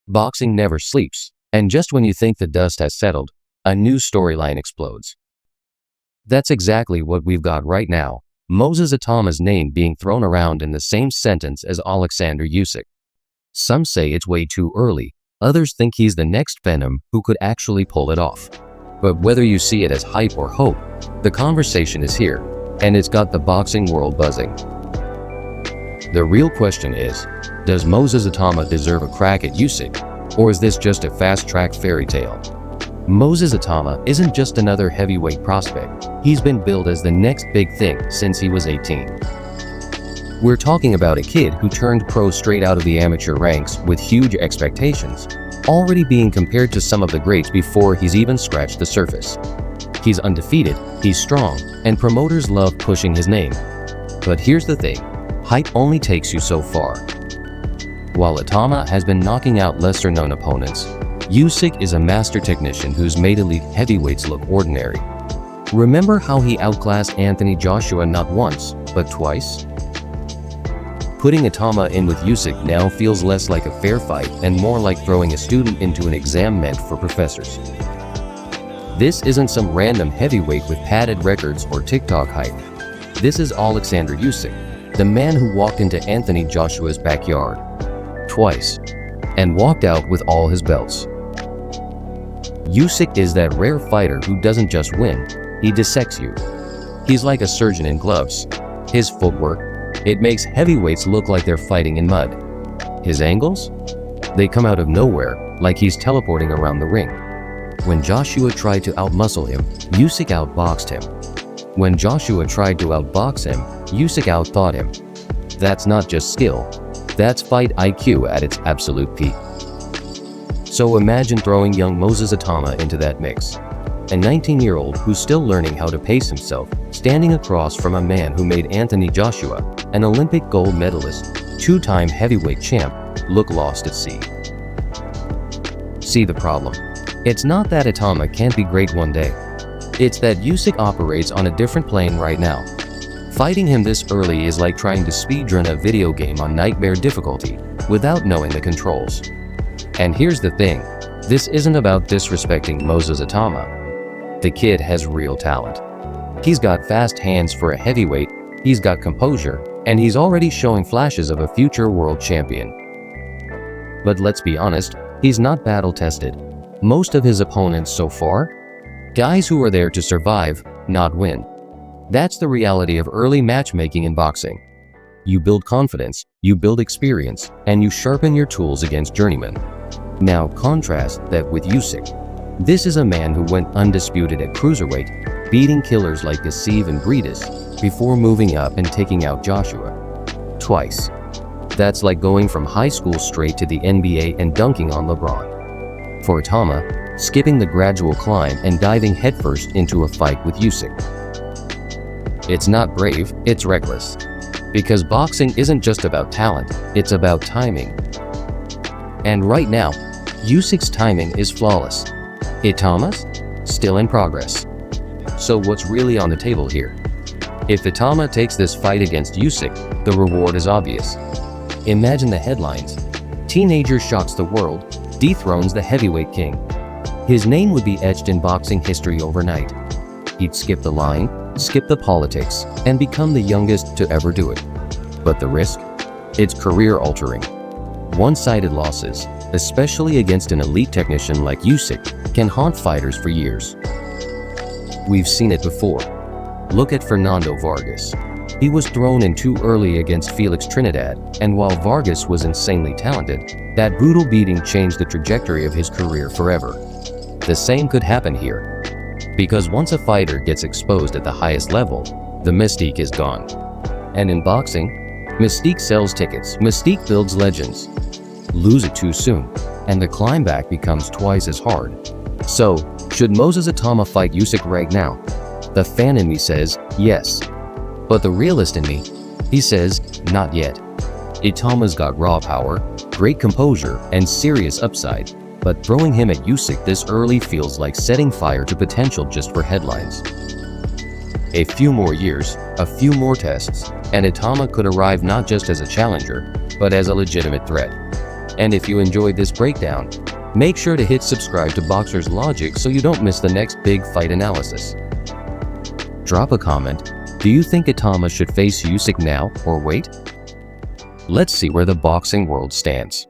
Boxing never sleeps, and just when you think the dust has settled, a new storyline explodes. That's exactly what we've got right now. Moses Itauma's name being thrown around in the same sentence as Oleksandr Usyk. Some say it's way too early, others think he's the next Venom who could actually pull it off. But whether you see it as hype or hope, the conversation is here, and it's got the boxing world buzzing. The real question is, does Moses Itauma deserve a crack at Usyk, or is this just a fast-track fairy tale? Moses Itauma isn't just another heavyweight prospect, he's been billed as the next big thing since he was 18. We're talking about a kid who turned pro straight out of the amateur ranks with huge expectations, already being compared to some of the greats before he's even scratched the surface. He's undefeated, he's strong, and promoters love pushing his name. But here's the thing, hype only takes you so far. While Itauma has been knocking out lesser-known opponents, Usyk is a master technician who's made elite heavyweights look ordinary. Remember how he outclassed Anthony Joshua not once, but twice? Putting Itauma in with Usyk now feels less like a fair fight and more like throwing a student into an exam meant for professors. This isn't some random heavyweight with padded records or TikTok hype. This is Oleksandr Usyk, the man who walked into Anthony Joshua's backyard twice and walked out with all his belts. Usyk is that rare fighter who doesn't just win, he dissects you. He's like a surgeon in gloves. His footwork, it makes heavyweights look like they're fighting in mud. His angles? They come out of nowhere, like he's teleporting around the ring. When Joshua tried to outmuscle him, Usyk outboxed him. When Joshua tried to outbox him, Usyk outthought him. That's not just skill, that's fight IQ at its absolute peak. So imagine throwing young Moses Itauma into that mix. A 19-year-old who's still learning how to pace himself, standing across from a man who made Anthony Joshua, an Olympic gold medalist, two-time heavyweight champ, look lost at sea. See the problem? It's not that Itauma can't be great one day. It's that Usyk operates on a different plane right now. Fighting him this early is like trying to speedrun a video game on nightmare difficulty without knowing the controls. And here's the thing, this isn't about disrespecting Moses Itauma. The kid has real talent. He's got fast hands for a heavyweight, he's got composure, and he's already showing flashes of a future world champion. But let's be honest, he's not battle-tested. Most of his opponents so far? Guys who are there to survive, not win. That's the reality of early matchmaking in boxing. You build confidence, you build experience, and you sharpen your tools against journeymen. Now contrast that with Usyk. This is a man who went undisputed at cruiserweight, beating killers like Gassiv and Breedis, before moving up and taking out Joshua. Twice. That's like going from high school straight to the NBA and dunking on LeBron. For Itauma, skipping the gradual climb and diving headfirst into a fight with Usyk. It's not brave, it's reckless. Because boxing isn't just about talent, it's about timing. And right now, Usyk's timing is flawless. Itauma's? Still in progress. So what's really on the table here? If Itauma takes this fight against Usyk, the reward is obvious. Imagine the headlines. Teenager shocks the world, dethrones the heavyweight king. His name would be etched in boxing history overnight. He'd skip the line, skip the politics, and become the youngest to ever do it. But the risk? It's career-altering. One-sided losses, especially against an elite technician like Usyk, can haunt fighters for years. We've seen it before. Look at Fernando Vargas. He was thrown in too early against Felix Trinidad, and while Vargas was insanely talented, that brutal beating changed the trajectory of his career forever. The same could happen here. Because once a fighter gets exposed at the highest level, the mystique is gone. And in boxing, mystique sells tickets, mystique builds legends. Lose it too soon, and the climb back becomes twice as hard. So, should Moses Itauma fight Usyk right now? The fan in me says, yes. But the realist in me, he says, not yet. Itauma's got raw power, great composure, and serious upside. But throwing him at Usyk this early feels like setting fire to potential just for headlines. A few more years, a few more tests, and Itauma could arrive not just as a challenger, but as a legitimate threat. And if you enjoyed this breakdown, make sure to hit subscribe to Boxer's Logic so you don't miss the next big fight analysis. Drop a comment. Do you think Itauma should face Usyk now or wait? Let's see where the boxing world stands.